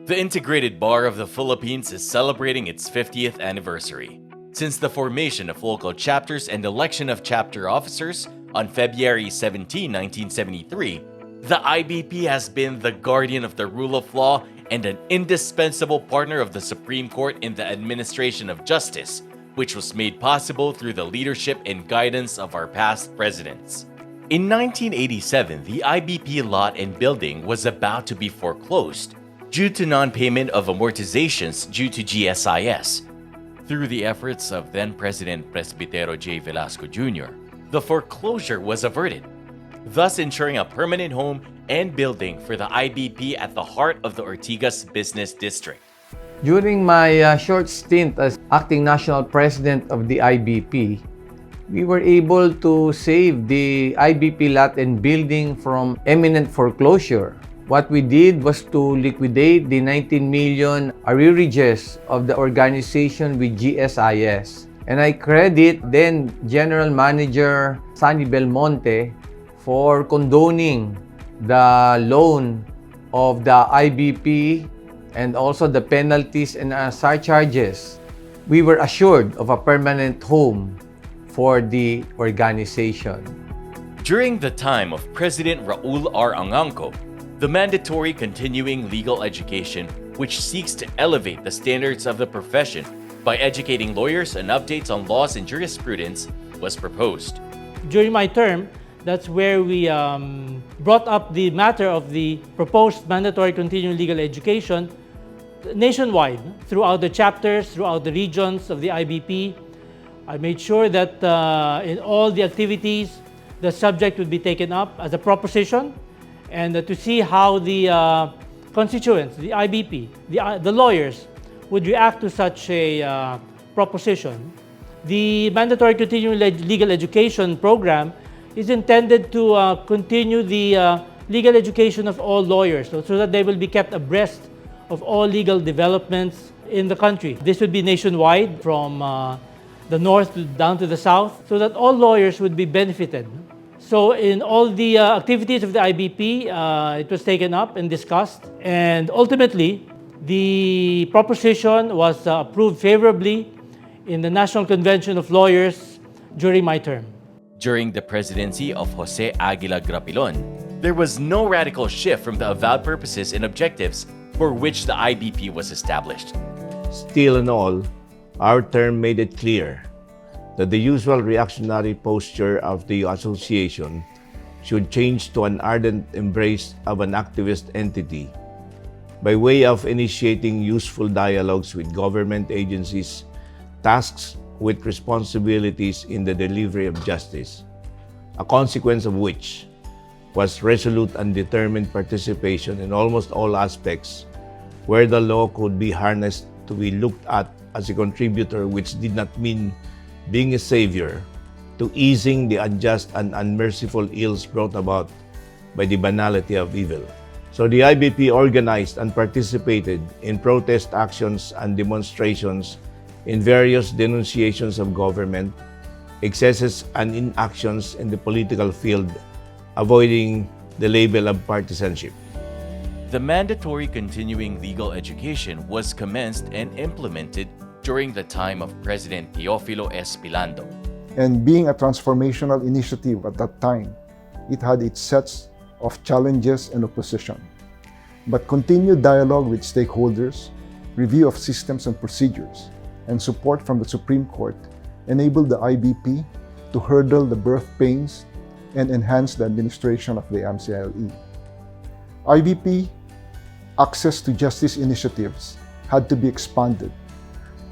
The Integrated Bar of the Philippines is celebrating its 50th anniversary. Since the formation of local chapters and election of chapter officers on February 17, 1973, the IBP has been the guardian of the rule of law and an indispensable partner of the Supreme Court in the administration of justice, which was made possible through the leadership and guidance of our past presidents. In 1987, the IBP lot and building was about to be foreclosed due to non-payment of amortizations due to GSIS. Through the efforts of then-President Presbitero J. Velasco Jr., the foreclosure was averted, thus ensuring a permanent home and building for the IBP at the heart of the Ortigas Business District. During my short stint as acting national president of the IBP, we were able to save the IBP lot and building from imminent foreclosure. What we did was to liquidate the 19 million arrearages of the organization with GSIS. And I credit then General Manager Sunny Belmonte for condoning the loan of the IBP and also the penalties and surcharges. We were assured of a permanent home for the organization. During the time of President Raul R. Angangco, the mandatory continuing legal education, which seeks to elevate the standards of the profession by educating lawyers on updates on laws and jurisprudence, was proposed. During my term, that's where we brought up the matter of the proposed mandatory continuing legal education nationwide, throughout the chapters, throughout the regions of the IBP. I made sure that in all the activities, the subject would be taken up as a proposition, and to see how the constituents, the IBP, the lawyers, would react to such a proposition. The mandatory continuing legal education program is intended to continue the legal education of all lawyers, so that they will be kept abreast of all legal developments in the country. This would be nationwide, from the north down to the south, so that all lawyers would be benefited. So in all the activities of the IBP, it was taken up and discussed, and ultimately, the proposition was approved favorably in the National Convention of Lawyers during my term. During the presidency of Jose Aguila Grapilon, there was no radical shift from the avowed purposes and objectives for which the IBP was established. Still and all, our term made it clear that the usual reactionary posture of the association should change to an ardent embrace of an activist entity by way of initiating useful dialogues with government agencies tasked with responsibilities in the delivery of justice, a consequence of which was resolute and determined participation in almost all aspects where the law could be harnessed to be looked at as a contributor, which did not mean being a savior, to easing the unjust and unmerciful ills brought about by the banality of evil. So the IBP organized and participated in protest actions and demonstrations in various denunciations of government, excesses and inactions in the political field, avoiding the label of partisanship. The mandatory continuing legal education was commenced and implemented during the time of President Teofilo S. Pilando. And being a transformational initiative at that time, it had its sets of challenges and opposition. But continued dialogue with stakeholders, review of systems and procedures, and support from the Supreme Court enabled the IBP to hurdle the birth pains and enhance the administration of the MCLE. IBP access to justice initiatives had to be expanded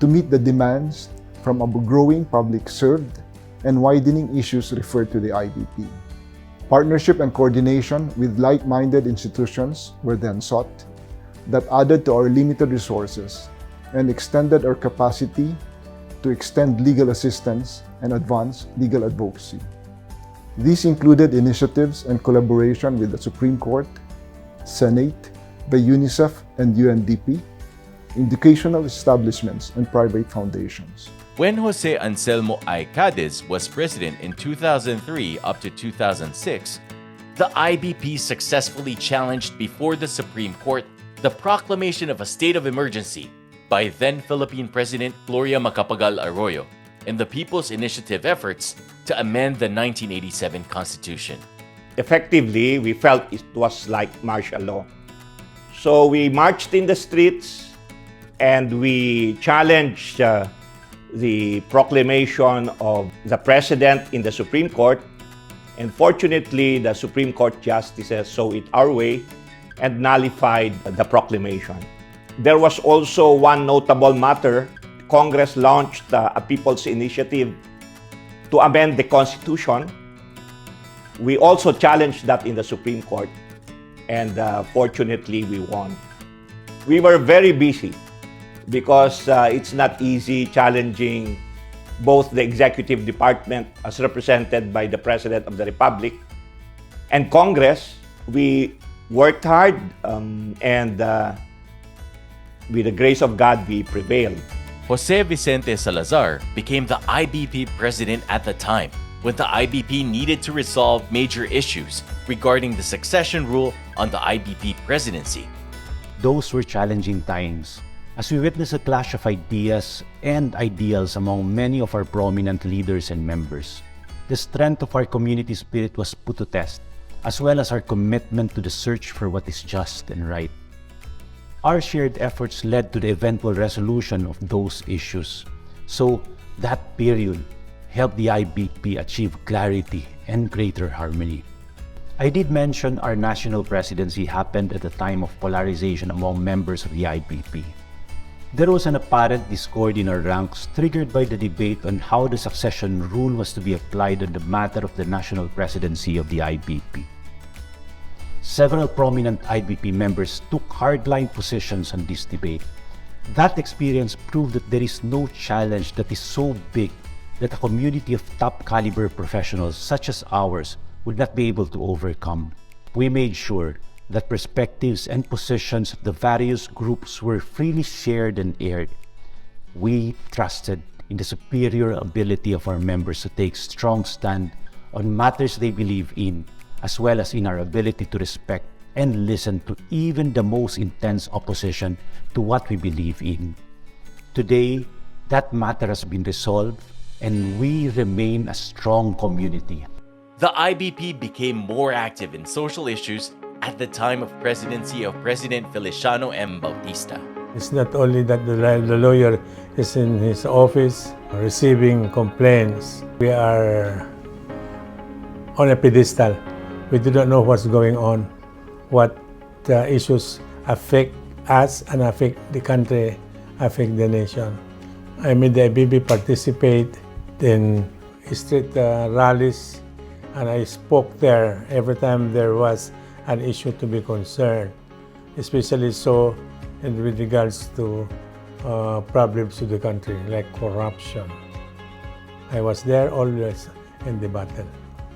to meet the demands from a growing public served and widening issues referred to the IBP. Partnership and coordination with like-minded institutions were then sought that added to our limited resources and extended our capacity to extend legal assistance and advance legal advocacy. These included initiatives and collaboration with the Supreme Court, Senate, the UNICEF and UNDP, educational establishments, and private foundations. When Jose Anselmo I. Cadiz was president in 2003 up to 2006, the IBP successfully challenged before the Supreme Court the proclamation of a state of emergency by then Philippine President Gloria Macapagal Arroyo and the People's Initiative efforts to amend the 1987 Constitution. Effectively, we felt it was like martial law. So we marched in the streets and we challenged the proclamation of the President in the Supreme Court. And fortunately, the Supreme Court justices saw it our way and nullified the proclamation. There was also one notable matter. Congress launched a People's Initiative to amend the Constitution. We also challenged that in the Supreme Court, and fortunately, we won. We were very busy because it's not easy challenging both the executive department as represented by the President of the Republic and Congress. We worked hard and with the grace of God, we prevailed. Jose Vicente Salazar became the IBP president at the time, when the IBP needed to resolve major issues regarding the succession rule on the IBP presidency. Those were challenging times, as we witnessed a clash of ideas and ideals among many of our prominent leaders and members. The strength of our community spirit was put to test, as well as our commitment to the search for what is just and right. Our shared efforts led to the eventual resolution of those issues. So that period helped the IBP achieve clarity and greater harmony. I did mention our national presidency happened at a time of polarization among members of the IBP. There was an apparent discord in our ranks triggered by the debate on how the succession rule was to be applied on the matter of the national presidency of the IBP. Several prominent IBP members took hardline positions on this debate. That experience proved that there is no challenge that is so big that a community of top-caliber professionals such as ours would not be able to overcome. We made sure that perspectives and positions of the various groups were freely shared and aired. We trusted in the superior ability of our members to take strong stand on matters they believe in, as well as in our ability to respect and listen to even the most intense opposition to what we believe in. Today, that matter has been resolved and we remain a strong community. The IBP became more active in social issues at the time of presidency of President Feliciano M. Bautista. It's not only that the lawyer is in his office receiving complaints. We are on a pedestal. We do not know what's going on, what issues affect us and affect the country, affect the nation. I made the IBP participate in street rallies, and I spoke there every time there was an issue to be concerned, especially so with regards to problems to the country like corruption. I was there always in the battle.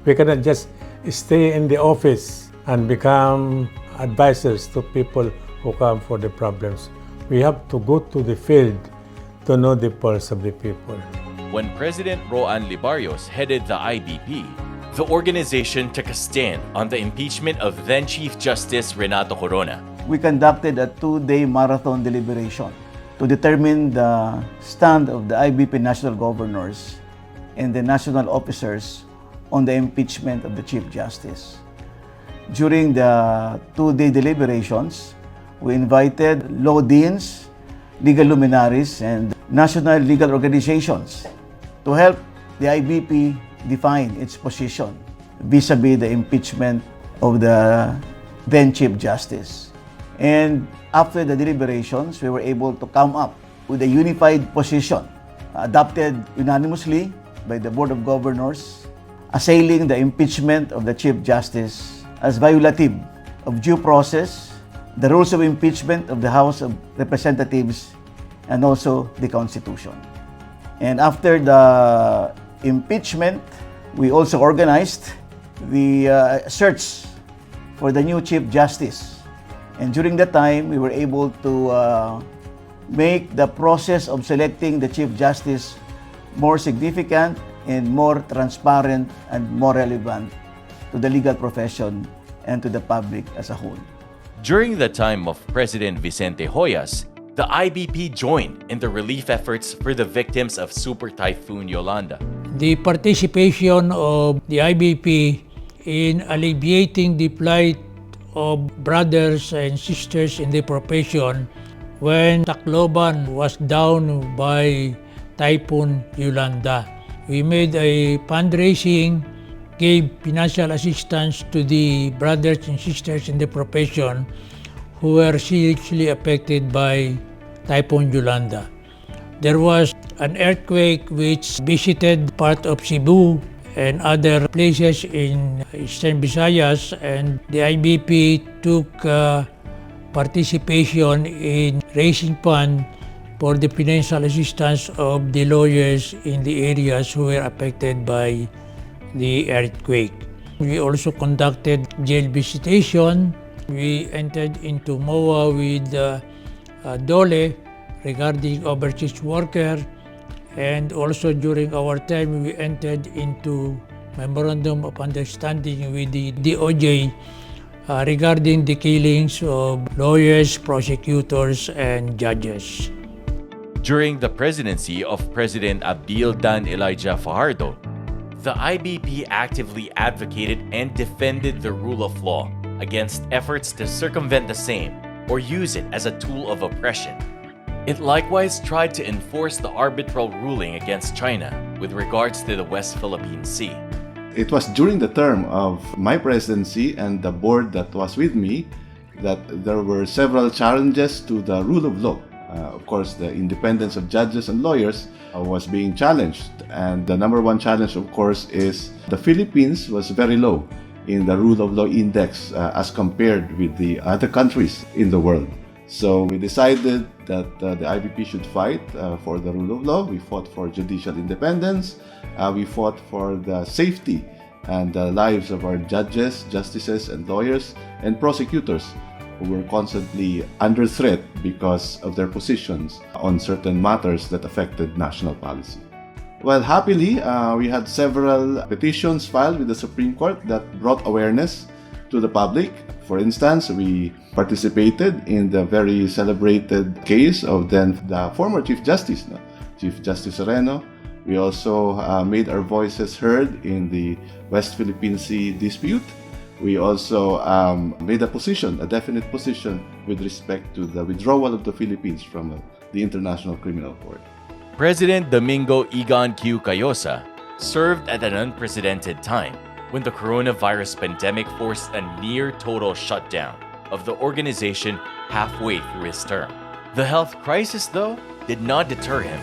We cannot just stay in the office and become advisors to people who come for the problems. We have to go to the field to know the pulse of the people. When President Roan Libarrios headed the IBP, the organization took a stand on the impeachment of then Chief Justice Renato Corona. We conducted a 2-day marathon deliberation to determine the stand of the IBP national governors and the national officers on the impeachment of the Chief Justice. During the 2-day deliberations, we invited law deans, legal luminaries, and national legal organizations to help the IBP define its position vis-a-vis the impeachment of the then Chief Justice. And after the deliberations, we were able to come up with a unified position adopted unanimously by the Board of Governors, assailing the impeachment of the Chief Justice as violative of due process, the rules of impeachment of the House of Representatives, and also the Constitution. And after the impeachment, we also organized the search for the new Chief Justice. And during that time, we were able to make the process of selecting the Chief Justice more significant and more transparent and more relevant to the legal profession and to the public as a whole. During the time of President Vicente Hoyas, the IBP joined in the relief efforts for the victims of Super Typhoon Yolanda. The participation of the IBP in alleviating the plight of brothers and sisters in the profession when Tacloban was down by Typhoon Yolanda. We made a fundraising, gave financial assistance to the brothers and sisters in the profession who were seriously affected by Typhoon Yolanda. There was an earthquake which visited part of Cebu and other places in Eastern Visayas, and the IBP took participation in raising funds for the financial assistance of the lawyers in the areas who were affected by the earthquake. We also conducted jail visitation. We entered into MOA with Dole regarding overseas worker, and also during our time we entered into Memorandum of Understanding with the DOJ regarding the killings of lawyers, prosecutors, and judges. During the presidency of President Abdil Dan Elijah Fajardo, the IBP actively advocated and defended the rule of law against efforts to circumvent the same or use it as a tool of oppression. It likewise tried to enforce the arbitral ruling against China with regards to the West Philippine Sea. It was during the term of my presidency and the board that was with me that there were several challenges to the rule of law. Of course, the independence of judges and lawyers was being challenged. And the number one challenge, of course, is the Philippines was very low in the rule of law index as compared with the other countries in the world. So we decided that the IBP should fight for the rule of law. We fought for judicial independence. We fought for the safety and the lives of our judges, justices, and lawyers, and prosecutors who were constantly under threat because of their positions on certain matters that affected national policy. Well, happily, we had several petitions filed with the Supreme Court that brought awareness to the public. For instance, we participated in the very celebrated case of then the former Chief Justice, Chief Justice Sereno. We also made our voices heard in the West Philippine Sea dispute. We also made a position, a definite position, with respect to the withdrawal of the Philippines from the International Criminal Court. President Domingo Igan Q. Cayosa served at an unprecedented time when the coronavirus pandemic forced a near-total shutdown of the organization halfway through his term. The health crisis, though, did not deter him,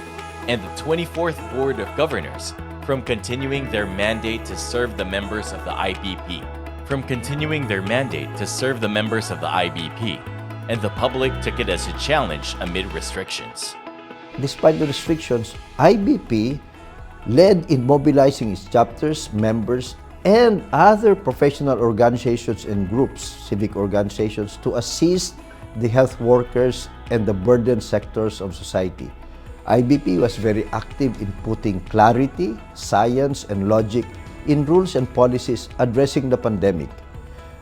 and the 24th Board of Governors from continuing their mandate to serve the members of the IBP. And the public took it as a challenge amid restrictions. Despite the restrictions, IBP led in mobilizing its chapters, members, and other professional organizations and groups, civic organizations, to assist the health workers and the burdened sectors of society. IBP was very active in putting clarity, science, and logic in rules and policies addressing the pandemic.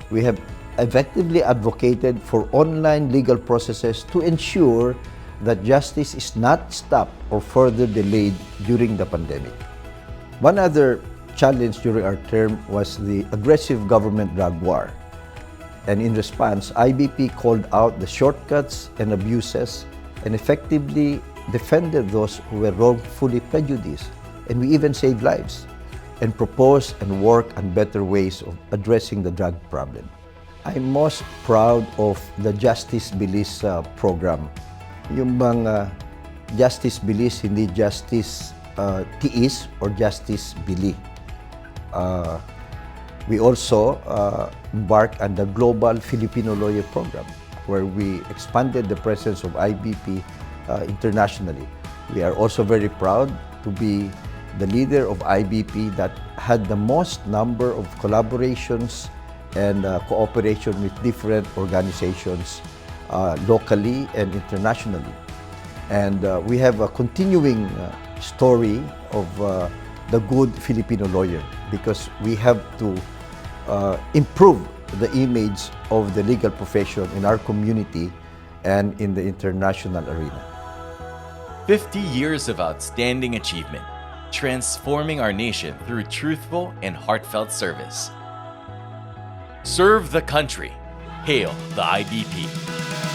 We have effectively advocated for online legal processes to ensure that justice is not stopped or further delayed during the pandemic. One other challenge during our term was the aggressive government drug war. And in response, IBP called out the shortcuts and abuses and effectively defended those who were wrongfully prejudiced. And we even saved lives and proposed and worked on better ways of addressing the drug problem. I'm most proud of the Justice Bilis program. Yung bang Justice Bilis, hindi Justice Tiis or Justice Bili. We also embarked on the Global Filipino Lawyer Program, where we expanded the presence of IBP internationally. We are also very proud to be the leader of IBP that had the most number of collaborations and cooperation with different organizations locally and internationally. And we have a continuing story of the good Filipino lawyer, because we have to improve the image of the legal profession in our community and in the international arena. 50 years of outstanding achievement, transforming our nation through truthful and heartfelt service. Serve the country. Hail the IBP.